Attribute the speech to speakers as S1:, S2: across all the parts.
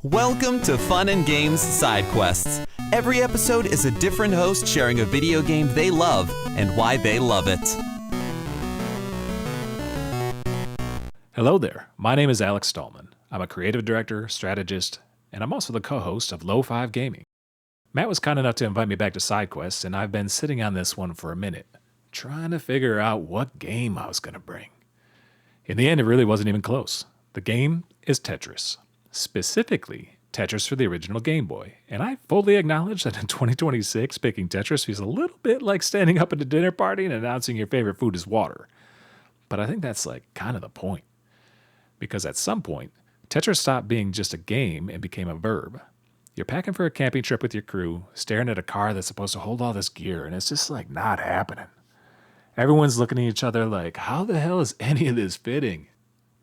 S1: Welcome to Fun and Games Side Quests. Every episode is a different host sharing a video game they love and why they love it.
S2: Hello there, my name is Alex Stallman. I'm a creative director, strategist, and I'm also the co-host of Low 5 Gaming. Matt was kind enough to invite me back to Side Quests, and I've been sitting on this one for a minute, trying to figure out what game I was going to bring. In the end, it really wasn't even close. The game is Tetris. Specifically, Tetris for the original Game Boy. And I fully acknowledge that in 2026, picking Tetris feels a little bit like standing up at a dinner party and announcing your favorite food is water. But I think that's kind of the point. Because at some point, Tetris stopped being just a game and became a verb. You're packing for a camping trip with your crew, staring at a car that's supposed to hold all this gear, and it's just not happening. Everyone's looking at each other like, how the hell is any of this fitting?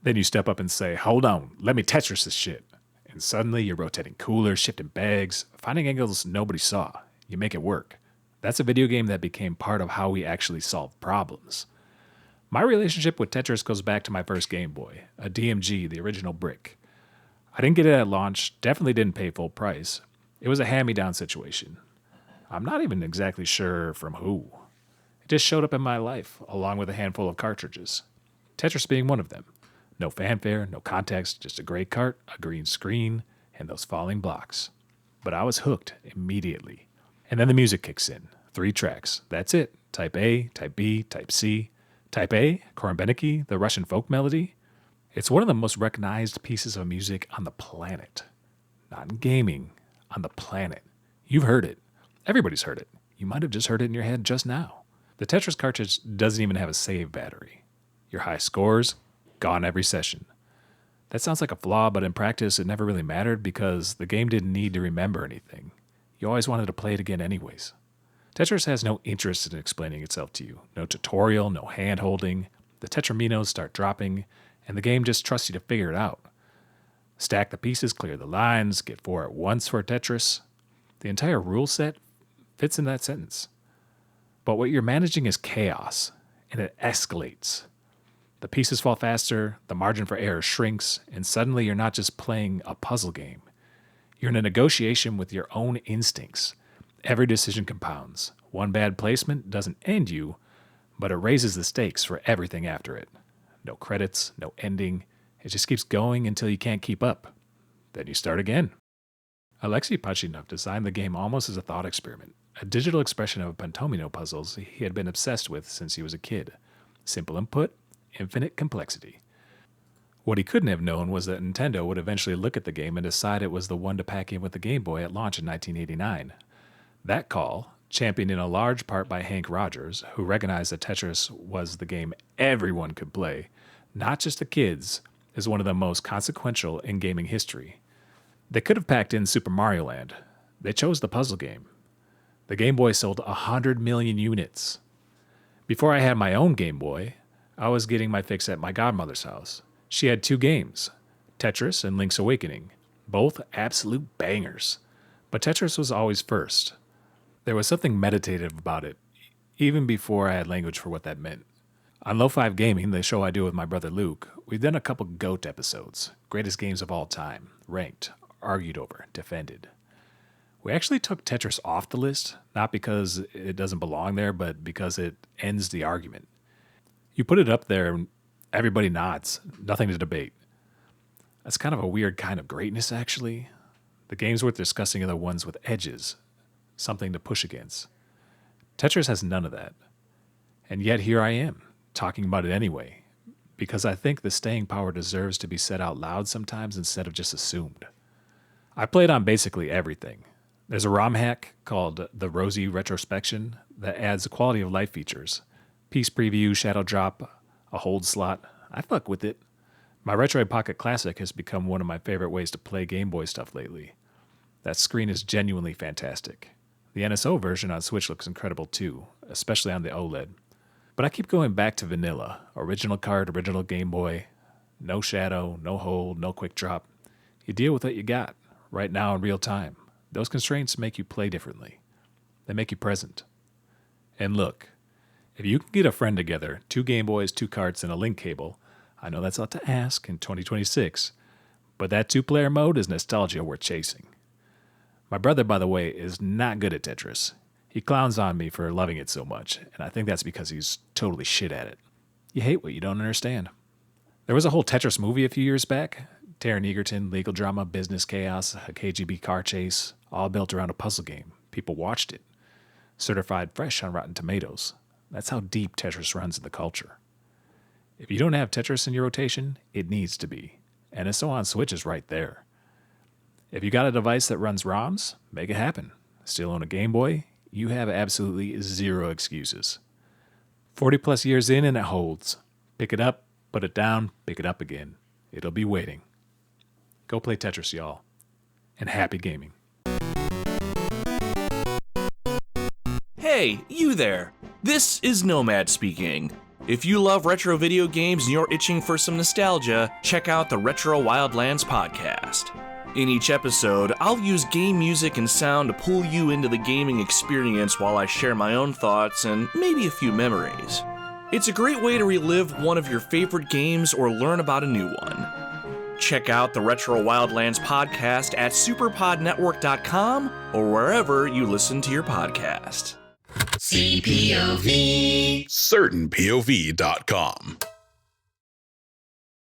S2: Then you step up and say, hold on, let me Tetris this shit. And suddenly you're rotating coolers, shifting bags, finding angles nobody saw. You make it work. That's a video game that became part of how we actually solve problems. My relationship with Tetris goes back to my first Game Boy, a DMG, the original brick. I didn't get it at launch, definitely didn't pay full price. It was a hand-me-down situation. I'm not even exactly sure from who. It just showed up in my life, along with a handful of cartridges. Tetris being one of them. No fanfare, no context, just a gray cart, a green screen, and those falling blocks. But I was hooked immediately. And then the music kicks in. 3 tracks. That's it. Type A, Type B, Type C. Type A, Korenbeniki, the Russian folk melody. It's one of the most recognized pieces of music on the planet. Not in gaming, on the planet. You've heard it. Everybody's heard it. You might have just heard it in your head just now. The Tetris cartridge doesn't even have a save battery. Your high scores, gone every session. That sounds like a flaw, but in practice it never really mattered because the game didn't need to remember anything. You always wanted to play it again anyways. Tetris has no interest in explaining itself to you. No tutorial, no hand-holding. The tetrominos start dropping, and the game just trusts you to figure it out. Stack the pieces, clear the lines, get 4 at once for Tetris. The entire rule set fits in that sentence. But what you're managing is chaos, and it escalates. The pieces fall faster, the margin for error shrinks, and suddenly you're not just playing a puzzle game. You're in a negotiation with your own instincts. Every decision compounds. One bad placement doesn't end you, but it raises the stakes for everything after it. No credits, no ending. It just keeps going until you can't keep up. Then you start again. Alexei Pachinov designed the game almost as a thought experiment, a digital expression of tetromino puzzles he had been obsessed with since he was a kid. Simple input, infinite complexity. What he couldn't have known was that Nintendo would eventually look at the game and decide it was the one to pack in with the Game Boy at launch in 1989. That call, championed in a large part by Hank Rogers, who recognized that Tetris was the game everyone could play, not just the kids, is one of the most consequential in gaming history. They could have packed in Super Mario Land. They chose the puzzle game. The Game Boy sold 100 million units. Before I had my own Game Boy, I was getting my fix at my godmother's house. She had 2 games, Tetris and Link's Awakening, both absolute bangers. But Tetris was always first. There was something meditative about it, even before I had language for what that meant. On Low 5 Gaming, the show I do with my brother Luke, we've done a couple GOAT episodes, greatest games of all time, ranked, argued over, defended. We actually took Tetris off the list, not because it doesn't belong there, but because it ends the argument. You put it up there and everybody nods, nothing to debate. That's kind of a weird kind of greatness, actually. The games worth discussing are the ones with edges, something to push against. Tetris has none of that. And yet here I am, talking about it anyway, because I think the staying power deserves to be said out loud sometimes instead of just assumed. I played on basically everything. There's a ROM hack called the Rosy Retrospection that adds quality of life features. Piece preview, shadow drop, a hold slot. I fuck with it. My Retroid Pocket Classic has become one of my favorite ways to play Game Boy stuff lately. That screen is genuinely fantastic. The NSO version on Switch looks incredible too, especially on the OLED. But I keep going back to vanilla. Original card, original Game Boy. No shadow, no hold, no quick drop. You deal with what you got, right now in real time. Those constraints make you play differently. They make you present. And look, if you can get a friend together, 2 Game Boys, 2 carts, and a link cable, I know that's a lot to ask in 2026, But that two-player mode is nostalgia worth chasing. My brother, by the way, is not good at Tetris. He clowns on me for loving it so much, and I think that's because he's totally shit at it. You hate what you don't understand. There was a whole Tetris movie a few years back. Taron Egerton, legal drama, business chaos, a KGB car chase, all built around a puzzle game. People watched it. Certified fresh on Rotten Tomatoes. That's how deep Tetris runs in the culture. If you don't have Tetris in your rotation, it needs to be. And SO on Switch is right there. If you got a device that runs ROMs, make it happen. Still own a Game Boy? You have absolutely zero excuses. 40 plus years in and it holds. Pick it up, put it down, pick it up again. It'll be waiting. Go play Tetris, y'all. And happy gaming.
S3: Hey, you there! This is Nomad speaking. If you love retro video games and you're itching for some nostalgia, check out the Retro Wildlands podcast. In each episode, I'll use game music and sound to pull you into the gaming experience while I share my own thoughts and maybe a few memories. It's a great way to relive one of your favorite games or learn about a new one. Check out the Retro Wildlands podcast at superpodnetwork.com or wherever you listen to your podcast.
S4: CPOV. CertainPOV.com.